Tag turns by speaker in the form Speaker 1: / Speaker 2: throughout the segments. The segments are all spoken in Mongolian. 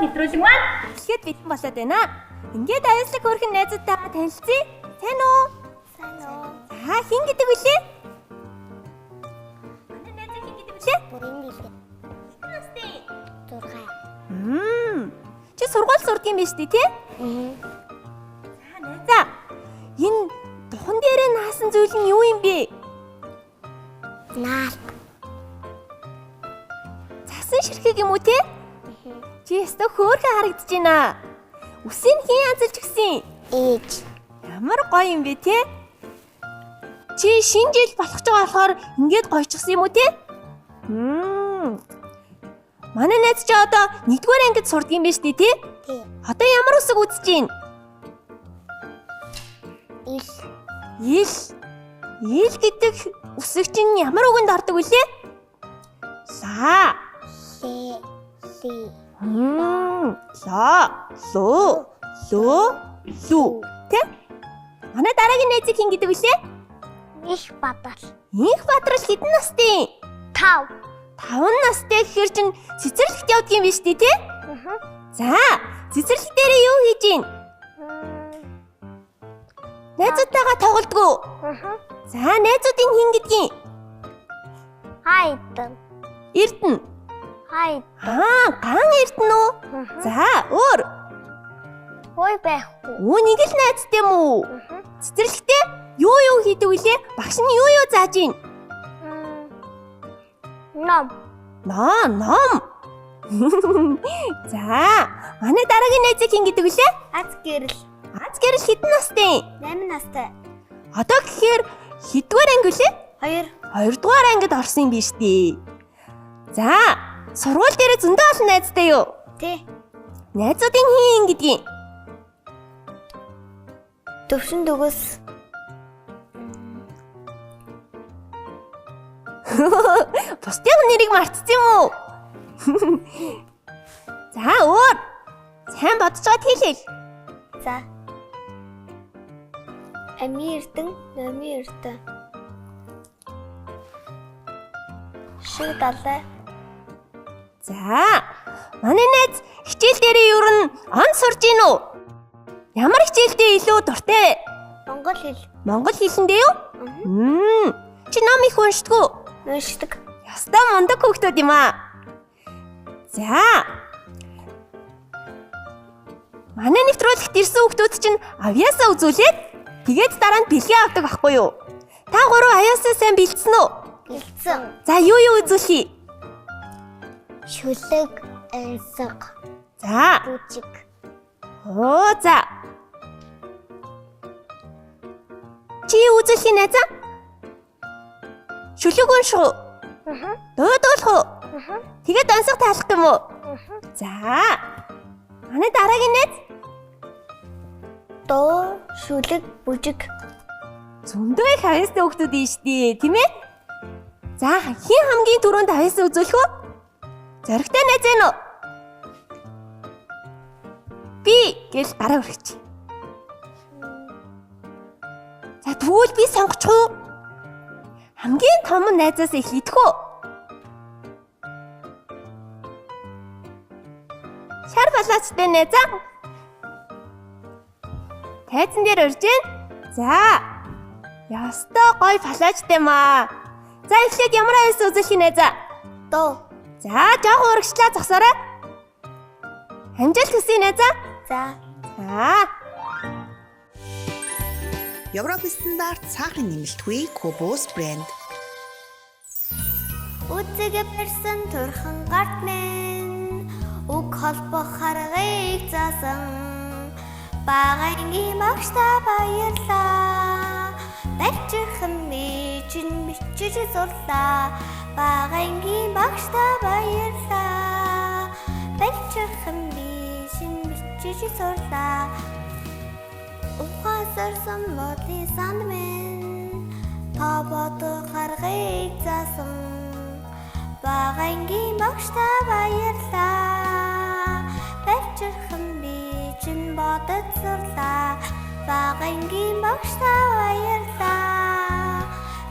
Speaker 1: нэвтрүүлэг маань
Speaker 2: Тэгэхэд бэлэн болоод байна. Ингээд аюулслаг хөрхөн найзуудтайгаа танилцъя. Сайн уу?
Speaker 3: Сайн уу?
Speaker 2: За хин гэдэг үлээ? Манай найз хин гэдэг үлээ?
Speaker 3: Бүрийн билээ.
Speaker 2: Настай.
Speaker 3: 6.
Speaker 2: Чи сургууль сурдаг юм биш үү тий? За найзаа. Энэ духан дээрээ наасан зүйл нь юу юм бэ?
Speaker 3: Наал.
Speaker 2: Цасан ширхэг юм уу тий? Чи өстө хөөрхөн харагдаж байна. Үсийг хин янзалж гисэн.
Speaker 3: Ээж.
Speaker 2: Ямар гоё юм бэ тий? Чи шинэ жил болох ч байгаа болохоор ингээд гойчихсан юм уу тий? Манай найз чи одоо 1-р ангид сурдаг юм биш үү тий?
Speaker 3: Тий.
Speaker 2: Одоо ямар үсэг үзэж байна?
Speaker 3: Ил.
Speaker 2: Ил гэдэг үсэг чинь ямар үгэнд ордог вүлээ? Ла.
Speaker 3: Лэ. Ли.
Speaker 2: Ла. Ло. Ло. Лу. Тэ? Манай дараагийн найзыг хин гэдэг вүлээ?
Speaker 3: Их бадар.
Speaker 2: Инх Бадрал хэдэн настай?
Speaker 3: 5.
Speaker 2: 5 настай гэхэр чинь цэцэрлэгт явдаг юм биш үү те? За, цэцэрлэг дээрээ юу хийж гин? Найзуудтайгаа тоглодог уу? За, найзуудын хин гэдгийг
Speaker 3: Хайдан.
Speaker 2: Эрдэнэ.
Speaker 3: Хайд.
Speaker 2: Ган эрдэнэ үү? За, өөр.
Speaker 3: Хой байхгүй.
Speaker 2: Нэг л найзтай юм уу? Цэцэрлэгтээ юу хийдэг вүлээ? Багш нь юу зааж гин?
Speaker 3: Ном.
Speaker 2: Ном. За, манай дараагийн найзыг хин гэдэг вүлээ?
Speaker 3: Аз гэрэл.
Speaker 2: Аз гэрэл хэдэн настай?
Speaker 3: 8 настай.
Speaker 2: Одоо гэхээр хэдвэр анги вүлээ?
Speaker 3: 2.
Speaker 2: 2-р ангид орсон юм биш үү? За, сургууль дээр зөндөө олон найзтай юу?
Speaker 3: Тий.
Speaker 2: Найзуудын хин гэдгийг
Speaker 3: Төвшин дөгөөс.
Speaker 2: бусдын нэрийг мартсан юм уу? За, өөр. Сайн бодож чад хэлээл.
Speaker 3: За. Амирдэн, номирдэн. Шиг далай.
Speaker 2: За, манай найз хичээл дээрээ юу н он сурж гин үү? Ямар хичээлдээ илүү дуртай вэ?
Speaker 3: Монгол хэл.
Speaker 2: Монгол хэлэндээ юу? Чи ном их уншдаг уу?
Speaker 3: Уншдаг.
Speaker 2: Ястаа мундаг хүүхдүүд юм аа. За. Манай нэвтрүүлэгт ирсэн хүүхдүүд чинь авьяасаа үзүүлээд тэгээд дараа нь бэлгээ авдаг байхгүй юу? Та гурав авьяасаа сайн бэлдсэн үү?
Speaker 3: Бэлдсэн.
Speaker 2: За юу үзүүлье?
Speaker 3: Шүлэг, ансаг,
Speaker 2: За.
Speaker 3: бүжиг.
Speaker 2: За. Чи үзүүлэх найзаа? Шүлэг унших уу? Дуудуулах уу? Тэгээд ансаг таалах юм уу? За. Манай дараагийн найз
Speaker 3: Дуу, шүлэг, бүжиг.
Speaker 2: зөндөө их авьяастай хүүхдүүд ийм штий, тийм ээ? За, хин хамгийн түрүүнд авьяасаа үзүүлэх үү? Зоригтой найз ээ нөө. Би гэж гараа өргөч. За, тэгвэл би сонгочих уу? Хамгийн том найзаас эхлэдэх үү? Шар балаачтай найзаа. Тайзан дээр урьж гин. За. Ястаа гой палаачтай маа. За эхлээд ямар авьяас үзүүлэх найзаа?
Speaker 3: Дуу.
Speaker 2: За, жоохон урагшлаа зогсоорой. Амжилт хүсье найзаа.
Speaker 3: За.
Speaker 2: За.
Speaker 4: Европ стандарт сахарын нэмэлтгүй Кобос брэнд.
Speaker 3: Үзэг барьсан турхан гарт минь үг холбох харгыг заасан багаангийн багштай баярлаа бэлчирхэн бичэн бичиж сурлаа багаангийн багштай баярлаа бэлчирхэн бичэн бичиж сурлаа ухаасарсан бодлын санд минь та бодох харгыг заасан багаангийн багштай баярлаа бэлчирхэн бичэн бодож сурлаа багаангийн багштай баярлаа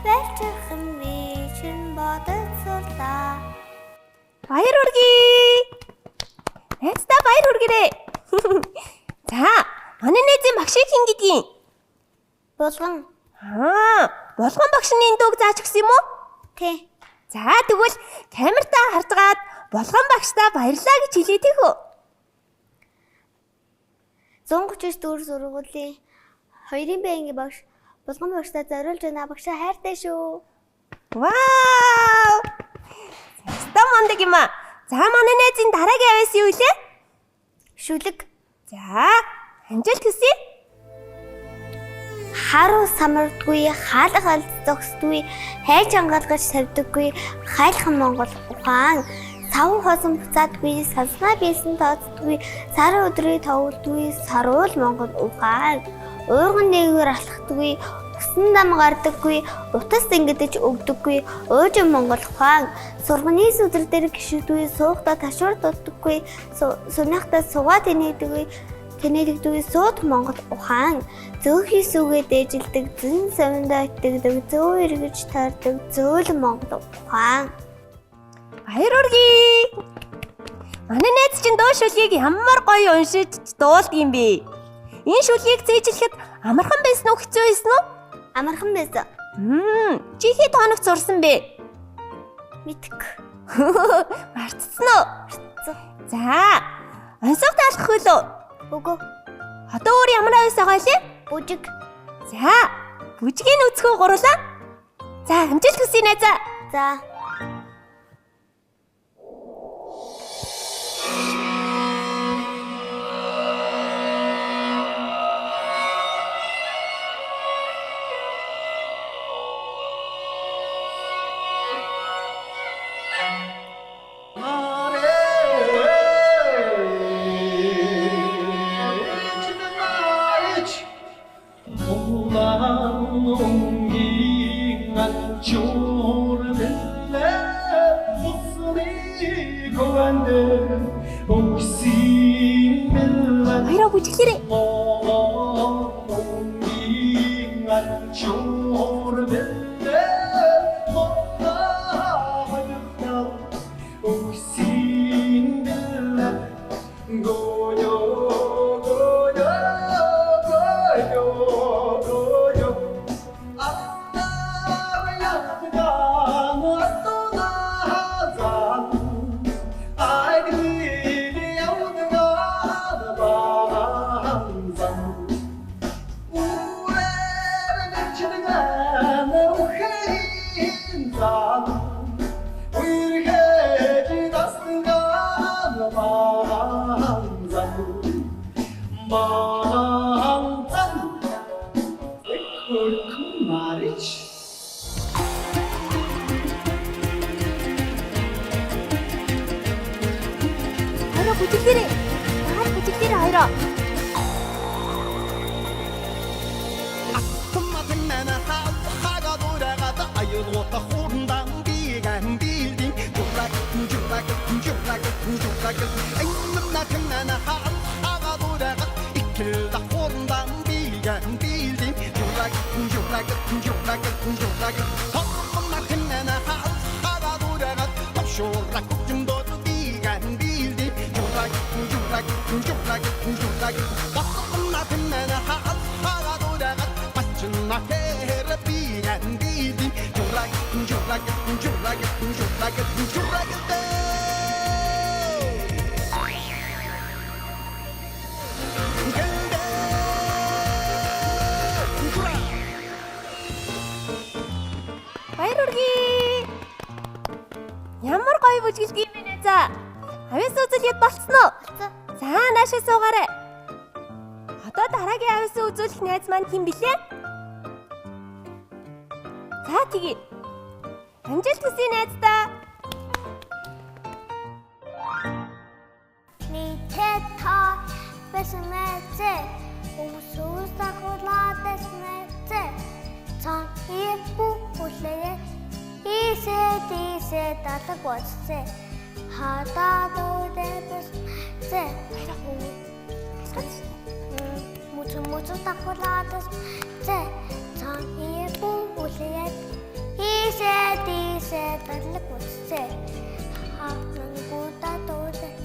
Speaker 3: бэлчирхэн бичэн бодож сурлаа
Speaker 2: Баяр хүргэе. Найздаа баяр хүргээрэй. За, манай найзын багшийг хэн гэдгийг?
Speaker 3: Булган.
Speaker 2: Болгон багшны дууг зааж өгсөн юм уу?
Speaker 3: Тий.
Speaker 2: За, тэгвэл камертаа харцгаад болгон багштаа баярлаа гэж хэлээ тэхүү.
Speaker 3: 139 дүүр сургуулийн 2-ын байнгын багш Булган багштаа зориулж байна. Багшаа хайртай шүү.
Speaker 2: Вау! Стам мондөг юм аа. За, манай найзын дараагийн авиас юу вэ?
Speaker 3: Шүлэг.
Speaker 2: За, амжилт хүсье.
Speaker 3: Харуу самардгүй, хаалга алд зогсдгүй, хайж ангаалгаж тавьдаггүй, хайлхан Монгол ухаан. Савн хосон буцаадгүй, санснаа биесэн тооцдгүй, сарын өдрийг товолдгүй, саруул Монгол ухаан. Уурган нэгээр алхдаггүй, усан дам гардаггүй, утас ингэдэж өгдөггүй, уужин Монгол ухаан. Сурганы сүдэр дээр гიშүүдгүй, суухдаа ташуур дутдаггүй, сунахтаа сугаа тэнэдэгдгүй сууд Монгол ухаан. Зөөхий сүгээ дээжилдэг, зэн совиндоо итгэдэг, зөө эргэж таардаг, зөөл Монгол ухаан.
Speaker 2: Баяр хүргэе. Манай найз чинь дуу шүлгийг ямар гоё уншиж дуулдаг юм бэ? Энэ шүлгийг зээжлэхэд амархан байсан уу, хэцүү байсан уу?
Speaker 3: Амархан байсан.
Speaker 2: Чи хэд хоног зурсан бэ?
Speaker 3: Мэдэх.
Speaker 2: Мартсан уу? За, онцгой таалах хөлөө.
Speaker 3: Үгүй.
Speaker 2: Одоо өөр ямар авиас байгаа лээ?
Speaker 3: Бүжиг.
Speaker 2: За, бүжгийг үзэхөө гурлаа. За, амжилт хүсье найзаа.
Speaker 3: За.
Speaker 2: Баяраа бүжиглээрэй. Баяраа бүжиглээрэй. Бүжиглээрэй хоёроо. Баяр хүргэе. Ямар гоё бүжгэлдэг юм бэ найзаа. Авиас үзүүлээд болцсон уу? За, наашаа суугаарай. Одоо дараагийн авиас үзүүлэх найз маань хэн блэ? За, тэгье. Амжилт хүсье найздаа.
Speaker 3: Нийтэд та байсан мэзэ. Өмсөс дахуулаад байсан мэзэ. Цан ирбүү хүлээ. Ийсэ татаг болцээ. Хадаа дөөдэс зэ. Муцу дахуулаад зэ. Цан ирбүү хүлээ. Ийсэ татаг болцээ. Ханангуудаа дөөдэс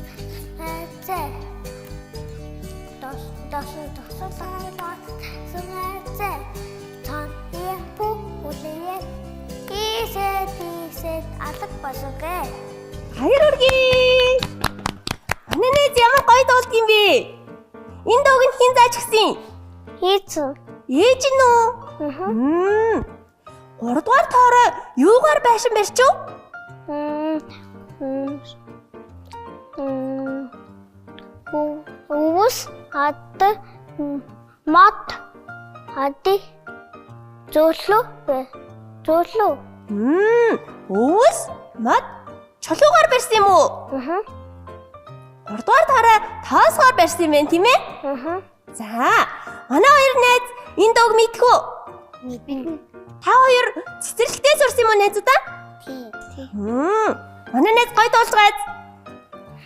Speaker 3: зэ. алга болоогүй.
Speaker 2: Баяр хүргэе. Манай нээж ямар гоё дуулт юм бэ? Энэ дууг нь хэн зааж гисэн?
Speaker 3: Хийцэн.
Speaker 2: Ээж нь үү? Гуравдугаар тоороо юугаар байшин барьч юу?
Speaker 3: Өвс хад мат хади зөөлөө.
Speaker 2: Өвс мад чулуугаар барьсан юм уу? Гуравдугаар тоороо тоосгоор барьсан юм байна тийм ээ? За, манай хоёр найз энэ дууг мэдхүү?
Speaker 3: Мэднэ.
Speaker 2: Та хоёр цэцэрлэгтээ сурсан юм уу найзуудаа?
Speaker 3: Тийм.
Speaker 2: Манай найз гоё дуулж байгааз.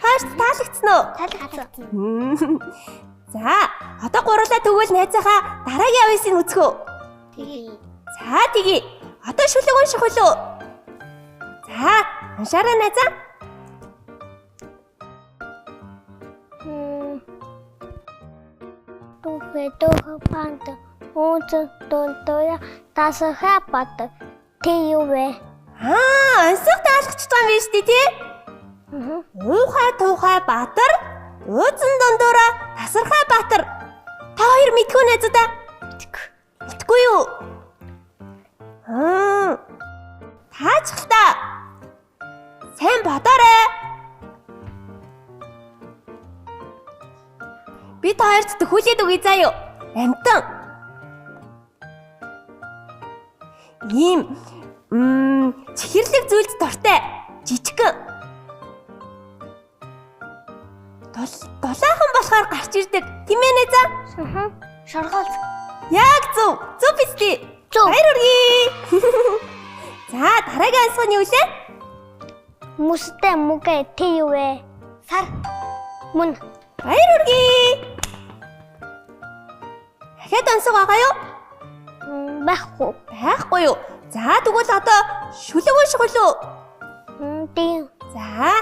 Speaker 2: Хаач таалагдсан уу?
Speaker 3: Таалагдсан.
Speaker 2: За, одоо гурлаа тэгвэл найзааха дараагийн авьяасыг үзхөө.
Speaker 3: Тэгээ.
Speaker 2: За, тэгье. Одоо шүлэг унших үлээ. За, уншаарай найзаа.
Speaker 3: Төвхөө пант ууцтонтоя тасха бат тэйвэ.
Speaker 2: Ансах таалагдчихсан юм биш үү тий? Уухай туухай баатар, ууцэн дондороо тасархай баатар. Та хоёр мэдгүй найзуудаа? Мэдгүй юу? Таачих та. Сайн бодоорой. Би та хоёрт төхүүлээд өгье заа юу? Амтан. Ийм чихэрлэг зүйлд дортой. Жижигхэн. Долоохон болохоор гарч ирдэг. Тийм ээ найзаа?
Speaker 3: Шоргоол.
Speaker 2: Яг зөв. Зөв биз дээ. Баяр хүргэе. За, дараагийн ансгын юу вэ?
Speaker 3: Мустай мугэ тэйвэ. Сар мөн.
Speaker 2: Баяр хүргэе. Дахиад ансаг байгаа юу?
Speaker 3: Байхгүй.
Speaker 2: Байхгүй юу? За, тэгвэл одоо шүлэг унших үлээ.
Speaker 3: Тийм.
Speaker 2: За.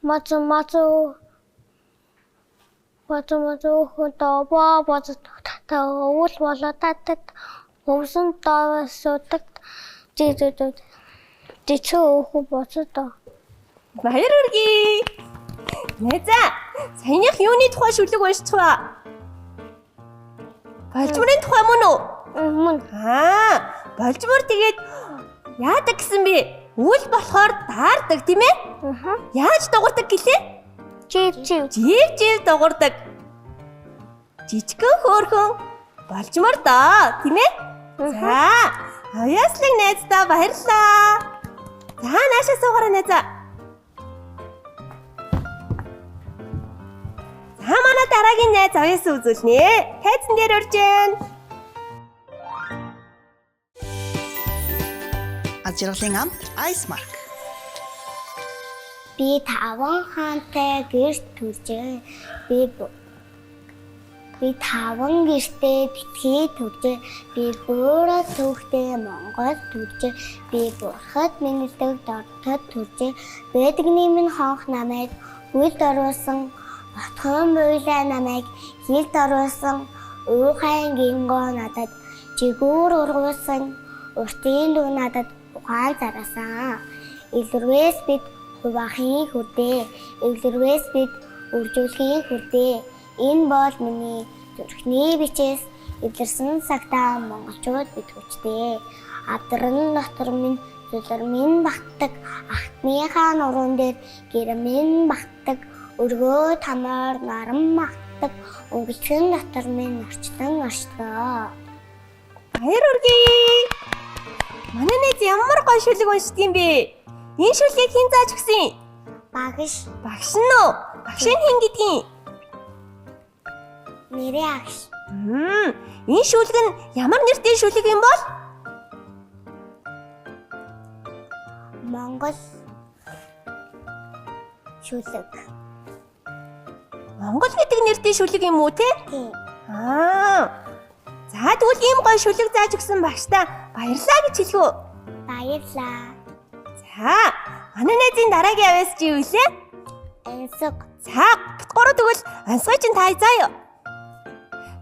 Speaker 3: Мацу хото бац та уул болотат хөвсөн тавсуудаг жичүү хөө боцоо.
Speaker 2: Баяр хүргэе. Найзаа, саяных юуны тухай шүлэг уншчих вэ? Болжморын тухай мөн үү?
Speaker 3: Мөн.
Speaker 2: Болжмор тэгээд яадаг гэсэн бэ? Үл болохоор даардаг тийм ээ? Яаж дугуйдаг гэлээ? Жив дугуйдаг. Жижигхэн хөөрхөн болжмор доо, тийм ээ? За, авьяаслаг найздаа баярлалаа. За, наашаа суугаарай найзаа. За, манай дараагийн найз авьяас үзүүлнэ. Тайзан дээр урьж байна.
Speaker 4: Ажирлын ам Ice Mark.
Speaker 3: Би таван хаантай гэрт төржээ. Би таван гэртээ битгий төржээ. Би өөрөө төвхтэй Монгол төржээ. Би бурхад минэлдэг дортод төржээ. Бэдгний минь хонх намайг үлд оруулсан. Отхон буйлаа намайг хилд оруулсан. Уухайн гингоо надад жигүүр ургуулсан. Уртын дүү надад ухаан зараасан. Илэрвээс бид хувахын хүрдээ. Илэрвээс бид үржүүлэхийн хүрдээ. Энэ бол миний зүрхний бичээс илэрсэн цагтаа монголчууд бид хүчтэй. Авдран дотор минь зүлэр минь багтдаг. Ахтныхаа нуруунд дээр гэр минь багтдаг. Өргөө тамаар наран магтдаг. Өнгөлцөн дотор минь орчлон оршдгоо.
Speaker 2: Баяр хүргэе. Манай найз ямар гоё шүлэг уншдаг юм бэ? Энэ шүлгийг хэн зааж өгсөн?
Speaker 3: Багш.
Speaker 2: Багш нь үү? Багш нь хэн гэдгийг?
Speaker 3: Нэрээ агш.
Speaker 2: Энэ шүлэг нь ямар нэртэй шүлэг юм бол?
Speaker 3: Монгол шүлэг.
Speaker 2: Монгол гэдэг нэртэй шүлэг юм уу те?
Speaker 3: Тийм.
Speaker 2: За тэгвэл ийм гоё шүлэг зааж өгсөн багштаа баярлалаа гэж хэлэх үү?
Speaker 3: Баярлаа.
Speaker 2: За, манай найзын дараагийн авьяас чи юу вэ?
Speaker 3: Ансаг
Speaker 2: За, бит гурав тэгвэл онцгой чинь та заа юу.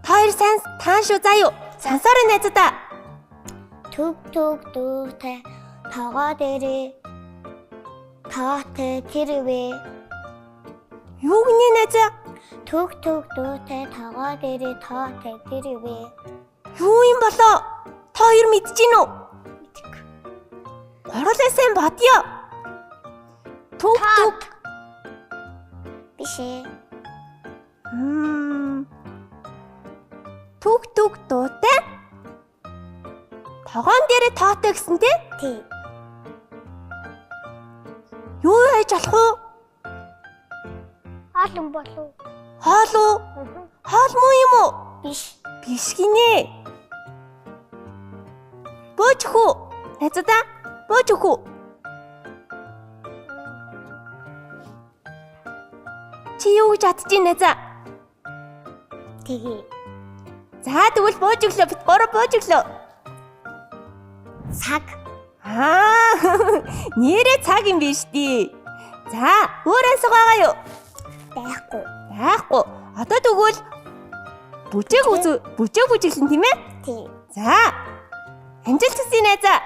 Speaker 2: Та хоёр сайн таан шүү заа юу. Сансаараа найзуудаа.
Speaker 3: Төг дүүтэй тогоо дээрээ таатай тэрвэ.
Speaker 2: Юу гинэ найзаа?
Speaker 3: Төг дүүтэй тогоо дээрээ таатай тэрвэ.
Speaker 2: Юу юм болоо? Та хоёр мэдэж гин үү? Гурлаа сайн бодё. Төг.
Speaker 3: Биш ээ.
Speaker 2: Төг дуутай. Тогоон дээр тоотой гэсэн тий?
Speaker 3: Тий.
Speaker 2: Юу яаж болох вэ?
Speaker 3: Хаалт болов.
Speaker 2: Хоол уу? Хоол муу юм уу?
Speaker 3: Биш.
Speaker 2: Биш гинэ. Бөөж хүү. Найзуудаа бөөж хүү. Чи юу гэж атж ийн найзаа?
Speaker 3: Тэгээ.
Speaker 2: За тэгвэл бөөж өглөө бит гурав бөөж өглөө.
Speaker 3: Цаг.
Speaker 2: Нэрээ цаг юм биш дээ. За өөр анс байгаа юу?
Speaker 3: Байхгүй.
Speaker 2: Яахгүй. Одоо тэгвэл бүжээг бүжиглэн тийм ээ?
Speaker 3: Тий.
Speaker 2: За. Амжилт хүсье найзаа.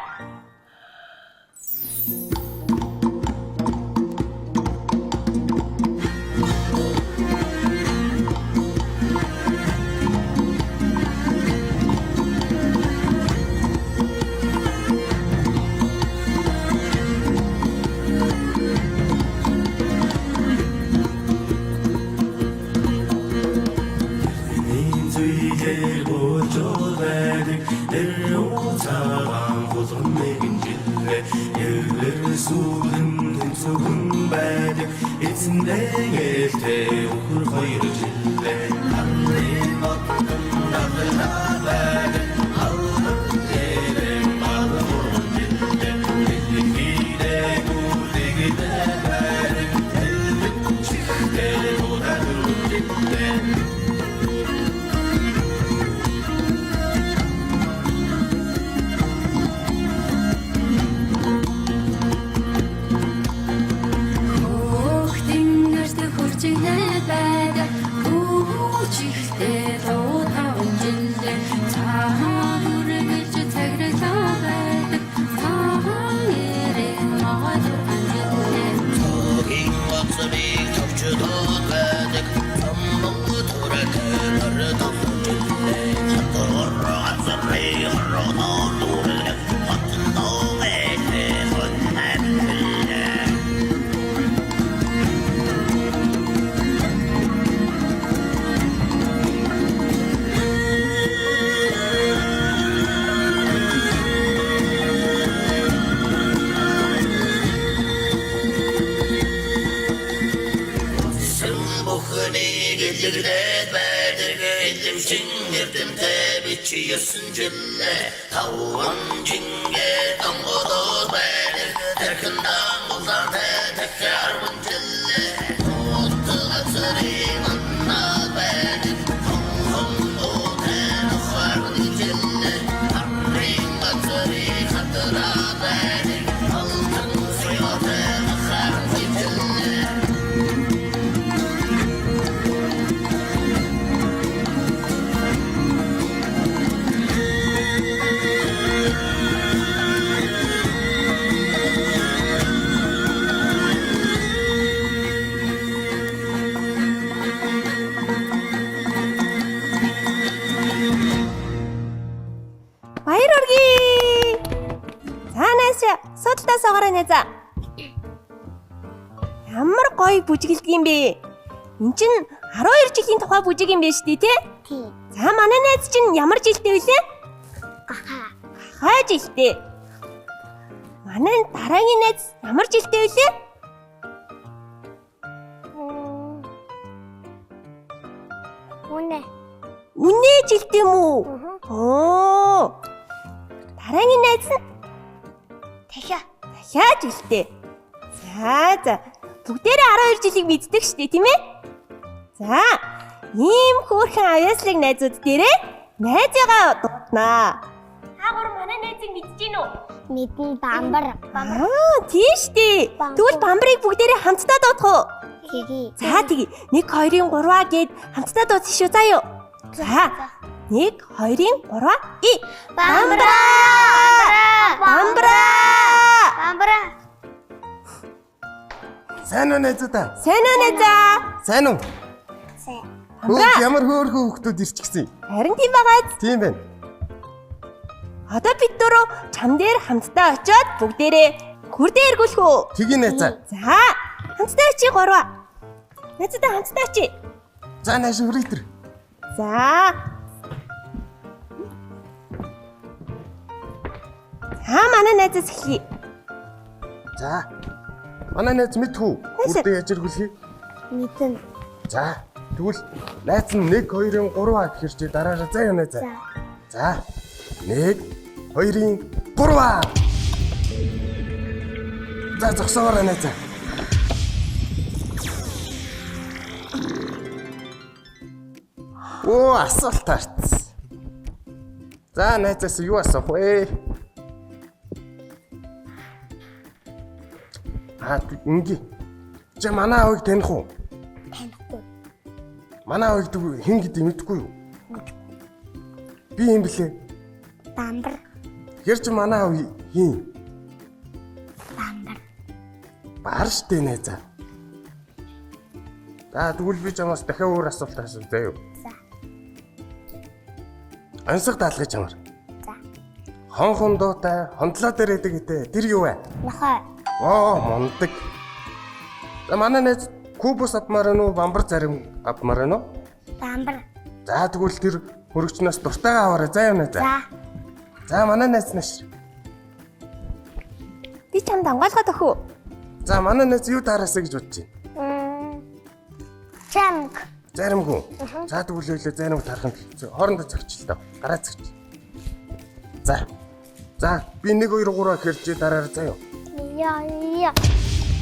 Speaker 2: Найзаа. Ямар гоё бүжиглдэг юм бэ? Энд чинь 12 жилийн тухай бүжиг юм байна шүү дээ, тий?
Speaker 3: Тий.
Speaker 2: За манай найз чинь ямар жилдээ вүлээ? Хаа жилдээ? Манай дараагийн найз ямар жилдээ вүлээ? Үнэ жилдээ юм уу? Оо. Дараагийн найз нь дахиад жилдээ. За. Бүгдээрээ 12 жилийг мэддэг штэ тийм ээ? За. Ийм хөөрхөн авьяаслаг найзууд дээрээ найзыгаа дууднаа. Та гур манай найзыг мэдэж гин үү?
Speaker 3: Мэдэн бамбар.
Speaker 2: Тийш дээ. Тэгвэл бамбарыг бүгдээрээ хамтдаа дуудах уу?
Speaker 3: Хийгий.
Speaker 2: За тэгье. 1 2-ын 3-аа гээд хамтдаа дуудсан шүү заа юу. За 1 2-ын 3-аа и.
Speaker 3: Бамбра.
Speaker 2: Бамбра.
Speaker 3: Бамбра.
Speaker 1: Сайн уу найзуудаа?
Speaker 2: Сайн уу найзаа?
Speaker 1: Сайн уу?
Speaker 3: Сайн.
Speaker 1: Хөөе ямар хөөрхөн хүүхдүүд ирчихсэн.
Speaker 2: Харин тийм байгааз.
Speaker 1: Тийм байна.
Speaker 2: Одоо бид дөрөв чам дээр хамтдаа очиод бүгдээрээ хүрдээ эргүүлэх үү?
Speaker 1: Тгий найзаа.
Speaker 2: За хамтдаа очие 3-аа. Найзуудаа хамтдаа очие.
Speaker 1: За нааш хүрээдэр.
Speaker 2: За. Манай найзаас эхлэе.
Speaker 1: За. Манай найз мэдхүү. Үрдээ яаж иргүүлхий?
Speaker 3: Мэдэн.
Speaker 1: За. Тэгвэл найз нь 1 2-ын 3-аа гэхэр чи дараараа заа юу найзаа. За. 1 2-ын 3-аа. За зогсоорой найзаа. Оо асуулт таарсан. За найзаас юу асуух вэ? Инги. Чи манай аавыг таних уу?
Speaker 3: Танихгүй.
Speaker 1: Манай аавыг хэн гэдгийг мэдэхгүй юу? Би юм блэ?
Speaker 3: Бамбар.
Speaker 1: Хэр чи манай аав хин?
Speaker 3: Бамбар.
Speaker 1: Баар штэ найзаа. За тэгвэл би чамаас дахиад өөр асуулт асуув заа юу?
Speaker 3: За.
Speaker 1: Ансаг даалгаж чамаар.
Speaker 3: За.
Speaker 1: Хон дуутай, хондлоо дээр идэг гэдэг тэр юу вэ?
Speaker 3: Нохой.
Speaker 1: Оо мундаг. За манай найз кубус авмаар нь бамбар зарим авмаар нь.
Speaker 3: Бамбар.
Speaker 1: За тэгвэл тэр хөрөгчнөөс дуртайгаа аваарай заа юу найзаа.
Speaker 3: За.
Speaker 1: За манай найз нааш.
Speaker 2: Би чамд хамгаалахад өхөө.
Speaker 1: За манай найз юу таараасаа гэж бодож байна?
Speaker 3: Чамг.
Speaker 1: Заримгүй. За тэгвэл өөлөө зарим тарах нь хоорондоо зөгч л доо. Гараа зөгч. За. За би 1 2 3 хэрж дараарай заа юу.
Speaker 3: Яа.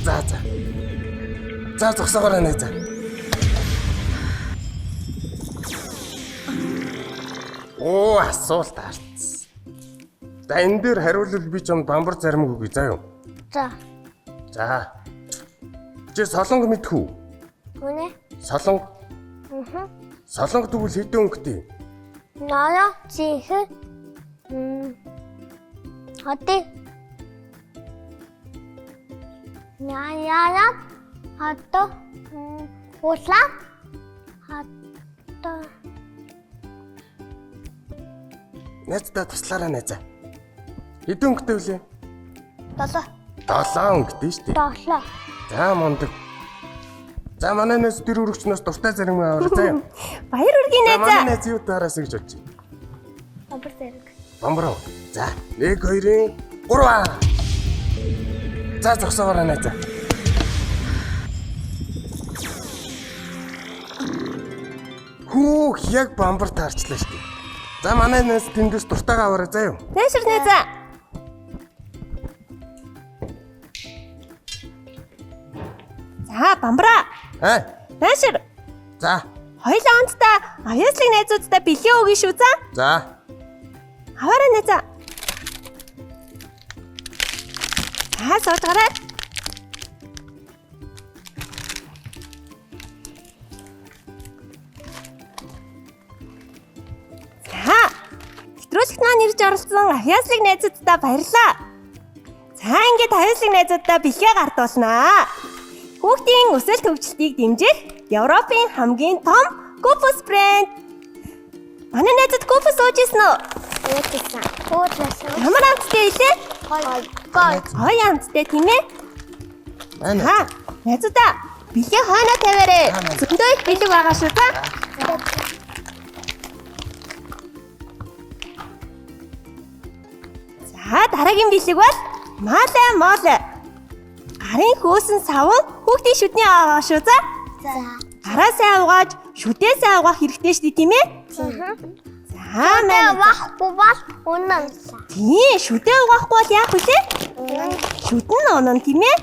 Speaker 1: За. За зогсоогоорой найзаа. Оо асуулт таарсан. За энэ дээр хариулвал би чамд бамбар зарим өгье заа юу.
Speaker 3: За.
Speaker 1: За. Чи солонго мэдхүү?
Speaker 3: Үнэ?
Speaker 1: Солонго. Солонго тэгвэл хэдэн өнгөтэй?
Speaker 3: Ноё чихэ. Хати. Яа. Хатто. Усла. Хатто.
Speaker 1: Найздаа туслаарай найзаа. Хэдэн өнгөтэй вүлээ?
Speaker 3: 7.
Speaker 1: 7 өнгөтэй шүү дээ.
Speaker 3: 7.
Speaker 1: За мундаг. За манай найз тэр өргөчнөөс дуртай зарим аваар заа юу.
Speaker 2: Баяр үргийн
Speaker 1: За манай
Speaker 2: найзаа.
Speaker 1: найз юу дараасаа гэж бодож байна?
Speaker 3: Бамбар зэрэг.
Speaker 1: Бамбар. За 1 2-ын 3-аа. За зогсоогоорой найзаа. Хүү яг бамбар таарчлаа шүү дээ. За манай найз тэндээс дуртайгаа аваарай заа юу.
Speaker 2: Найшир найзаа. За бамбра. Найшир.
Speaker 1: За.
Speaker 2: Хоёлаа онцтой авьяаслыг найзуудтай бэлээ өгье шүү за.
Speaker 1: За.
Speaker 2: Аваарай найзаа. Сууж гараа. За. Нэвтрүүлэгт маань ирж оролцсон авьяаслыг найзуудтай баярлалаа. За ингээд авьяаслыг найзуудтай бэлгээ гардуулнаа. Хүүхдийн өсөлт хөгжилтийг дэмжих Европын хамгийн том Купус брэнд. Манай найзад Купус ууж ирсэн үү?
Speaker 3: Уучлаа. Уучлаа.
Speaker 2: Ямар амттай илээ?
Speaker 3: Гой.
Speaker 2: Хой амттай тийм ээ?
Speaker 1: Манай.
Speaker 2: Аа, найзуудаа бэлгээ хойноо тавиарай. Зөндөө их бэлэг байгаа шүү та. За дараагийн бэлэг бол малай молой. Гарын хөөсөн савн хүүхдийн шүдний аваа шүү за.
Speaker 3: За.
Speaker 2: Гараасаа авгааж шүдээсээ авгаах хэрэгтэй шүү дээ тийм ээ? За маань.
Speaker 3: Вахгүй бол унан.
Speaker 2: Тийм шүдээ авгаахгүй бол яах вүлээ? Шүдэн онон тийм ээ?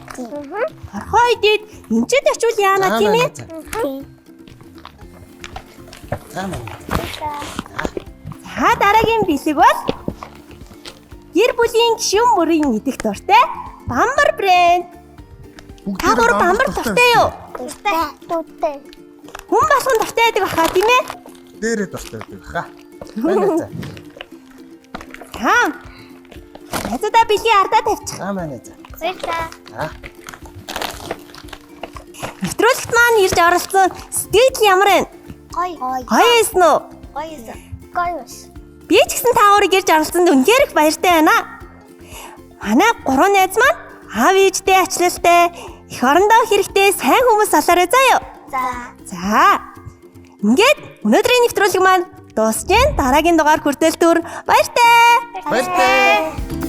Speaker 2: Орхоо идээд эмчэд очивол яана тийм ээ?
Speaker 1: За маань.
Speaker 2: За дараагийн бэлэг бол гэр бүлийн гишүүн мөрийн идэх дуртай Бамбар брэнд. Та гур бамбар дуртай юу?
Speaker 3: Дуртай.
Speaker 2: Хүн болгон дуртай байдаг баха тийм ээ?
Speaker 1: Дээрээ дуртай байдаг хаа. Байна за.
Speaker 2: Хаа. Ядаа бэлгийн ардаа тавьчих.
Speaker 1: Аа байна за.
Speaker 3: Баярлалаа.
Speaker 1: Аа.
Speaker 2: Нэвтрүүлэгт маань ирж оролцсон сэтгэл ямар вэ?
Speaker 3: Гоё.
Speaker 2: Гоё эсэн үү?
Speaker 3: Гоё.
Speaker 2: Би ч гэсэн та хоёрыг ирж оролцсонд үнэхээр их баяртай байна. Манай 3 найз маань аав ээжтэй ачлалтай, их орондоо хэрэгтэй сайн хүмүүс олоорой заяа. За. Ингээд өнөөдрийн нэвтрүүлэг маань дуусж байна. Дараагийн дугаар хүртэл түр баяртай.
Speaker 1: Баяртай.